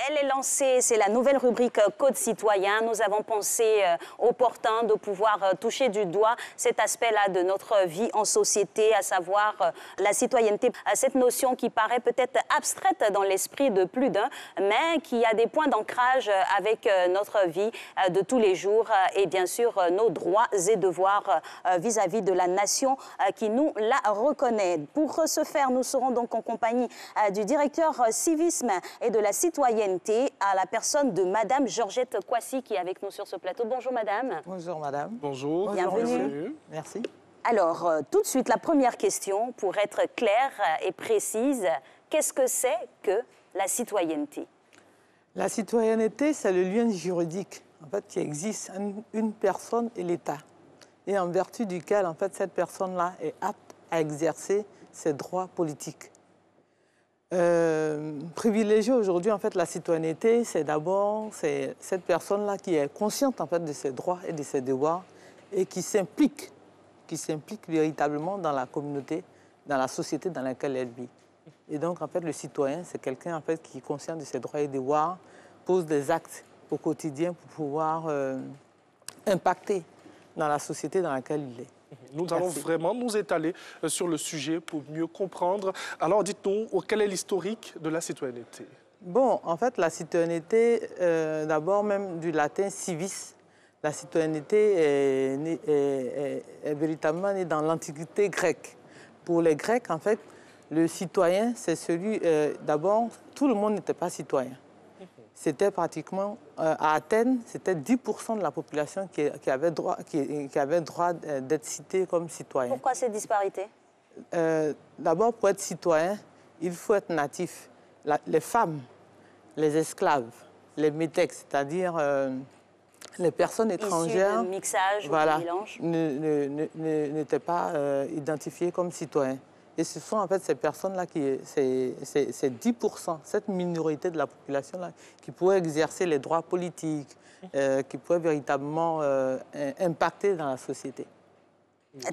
Elle est lancée, c'est la nouvelle rubrique Code citoyen. Nous avons pensé opportun de pouvoir toucher du doigt cet aspect-là de notre vie en société, à savoir la citoyenneté. Cette notion qui paraît peut-être abstraite dans l'esprit de plus d'un, mais qui a des points d'ancrage avec notre vie de tous les jours et bien sûr nos droits et devoirs vis-à-vis de la nation qui nous la reconnaît. Pour ce faire, nous serons donc en compagnie du directeur civisme et de la citoyenneté, à la personne de Madame Georgette Kouassi qui est avec nous sur ce plateau. Bonjour Madame. Bonjour Madame. Bonjour. Bienvenue. Merci. Alors, tout de suite, la première question, pour être claire et précise, qu'est-ce que c'est que la citoyenneté? La citoyenneté, c'est le lien juridique en fait, qui existe entre une personne et l'État, et en vertu duquel en fait, cette personne-là est apte à exercer ses droits politiques. Privilégier aujourd'hui en fait la citoyenneté, c'est d'abord cette personne-là qui est consciente en fait de ses droits et de ses devoirs et qui s'implique véritablement dans la communauté, dans la société dans laquelle elle vit. Et donc en fait le citoyen, c'est quelqu'un en fait qui est conscient de ses droits et devoirs, pose des actes au quotidien pour pouvoir impacter dans la société dans laquelle il est. Nous allons vraiment nous étaler sur le sujet pour mieux comprendre. Alors, dites-nous, quel est l'historique de la citoyenneté? Bon, en fait, la citoyenneté, d'abord même du latin civis, la citoyenneté est véritablement née dans l'Antiquité grecque. Pour les Grecs, en fait, le citoyen, c'est celui... d'abord, tout le monde n'était pas citoyen. C'était pratiquement, à Athènes, c'était 10% de la population qui avait droit d'être cité comme citoyen. Pourquoi ces disparités? D'abord, pour être citoyen, il faut être natif. Les femmes, les esclaves, les métèques, c'est-à-dire les personnes étrangères, issues de mixage voilà, ou de mélange, n'étaient pas identifiées comme citoyens. Et ce sont en fait ces personnes-là, c'est 10%, cette minorité de la population-là, qui pourraient exercer les droits politiques, qui pourraient véritablement impacter dans la société.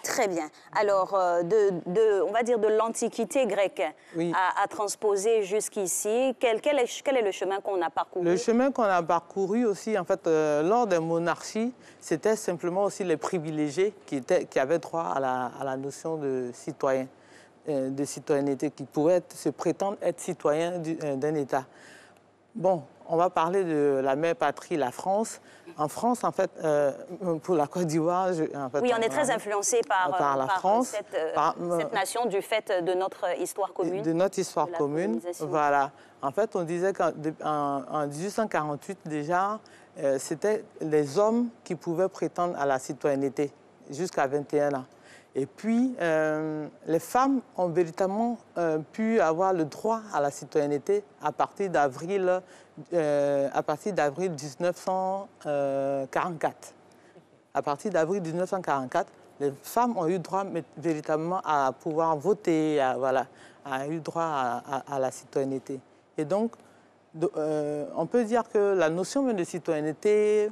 Très bien. Alors, on va dire de l'Antiquité grecque oui. à transposer jusqu'ici, quel est le chemin qu'on a parcouru? Le chemin qu'on a parcouru aussi, en fait, lors des monarchies, c'était simplement aussi les privilégiés qui avaient droit à la notion de citoyen. De citoyenneté, qui pouvaient se prétendre être citoyens d'un État. Bon, on va parler de la mère patrie, la France. En France, en fait, pour la Côte d'Ivoire... Oui, on est très influencé par la France, cette nation du fait de notre histoire commune. De notre histoire commune, voilà. En fait, on disait qu'en 1848, déjà, c'était les hommes qui pouvaient prétendre à la citoyenneté jusqu'à 21 ans. Et puis, les femmes ont véritablement pu avoir le droit à la citoyenneté à partir d'avril 1944. À partir d'avril 1944, les femmes ont eu droit véritablement à pouvoir voter, à eu droit à la citoyenneté. Et donc, on peut dire que la notion de citoyenneté...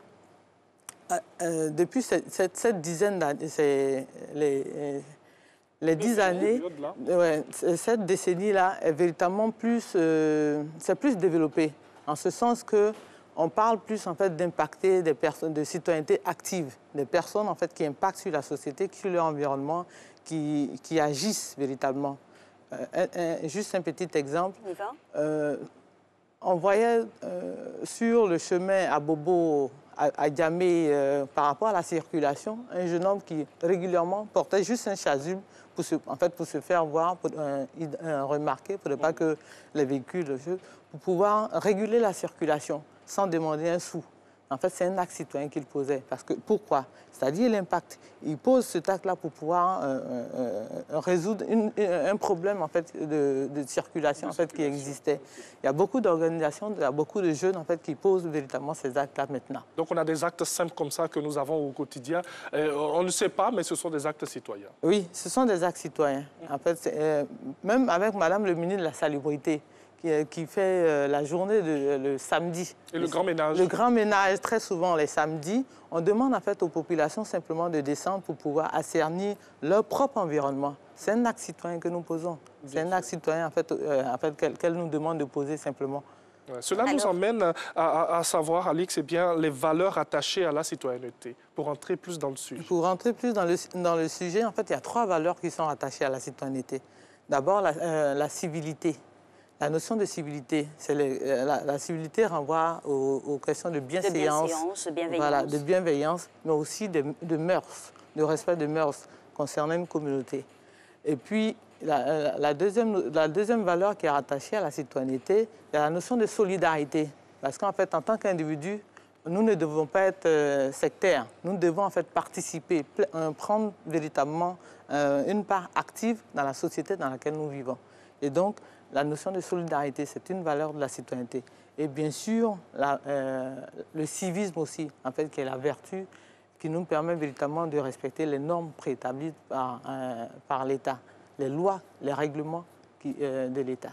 depuis cette dizaine d'années, les 10 années, cette décennie-là est véritablement plus développée, en ce sens qu'on parle plus en fait d'impacter des personnes, de citoyenneté active, des personnes en fait qui impactent sur la société, sur leur environnement, qui agissent véritablement. Juste un petit exemple. On voyait sur le chemin à Bobo, à Djamé, par rapport à la circulation, un jeune homme qui régulièrement portait juste un chasuble pour se faire voir, pour remarquer, pour ne pas que les véhicules, pour pouvoir réguler la circulation sans demander un sou. En fait, c'est un acte citoyen qu'il posait. Pourquoi? C'est-à-dire l'impact. Il pose cet acte-là pour pouvoir résoudre un problème en fait, de circulation en fait, qui existait. Il y a beaucoup d'organisations, il y a beaucoup de jeunes en fait, qui posent véritablement ces actes-là maintenant. Donc on a des actes simples comme ça que nous avons au quotidien. On ne sait pas, mais ce sont des actes citoyens. Oui, ce sont des actes citoyens. En fait, même avec Madame le ministre de la Salubrité, qui fait la journée le samedi. Et le grand ménage. Le grand ménage, très souvent les samedis. On demande en fait aux populations simplement de descendre pour pouvoir assainir leur propre environnement. C'est un acte citoyen que nous posons. C'est un acte citoyen en fait, qu'elle nous demande de poser simplement. Ouais, cela nous emmène à savoir, Alix, eh bien, les valeurs attachées à la citoyenneté, pour rentrer plus dans le sujet. Pour rentrer plus dans le sujet, en fait, il y a 3 valeurs qui sont attachées à la citoyenneté. D'abord, la civilité. La notion de civilité, la civilité renvoie aux questions de bienséance, voilà, de bienveillance, mais aussi de mœurs, de respect de mœurs concernant une communauté. Et puis, la deuxième valeur qui est rattachée à la citoyenneté, c'est la notion de solidarité. Parce qu'en fait, en tant qu'individu, nous ne devons pas être sectaires. Nous devons en fait participer, prendre véritablement une part active dans la société dans laquelle nous vivons. Et donc, la notion de solidarité, c'est une valeur de la citoyenneté. Et bien sûr, le civisme aussi, en fait, qui est la vertu qui nous permet véritablement de respecter les normes préétablies par l'État, les lois, les règlements de l'État.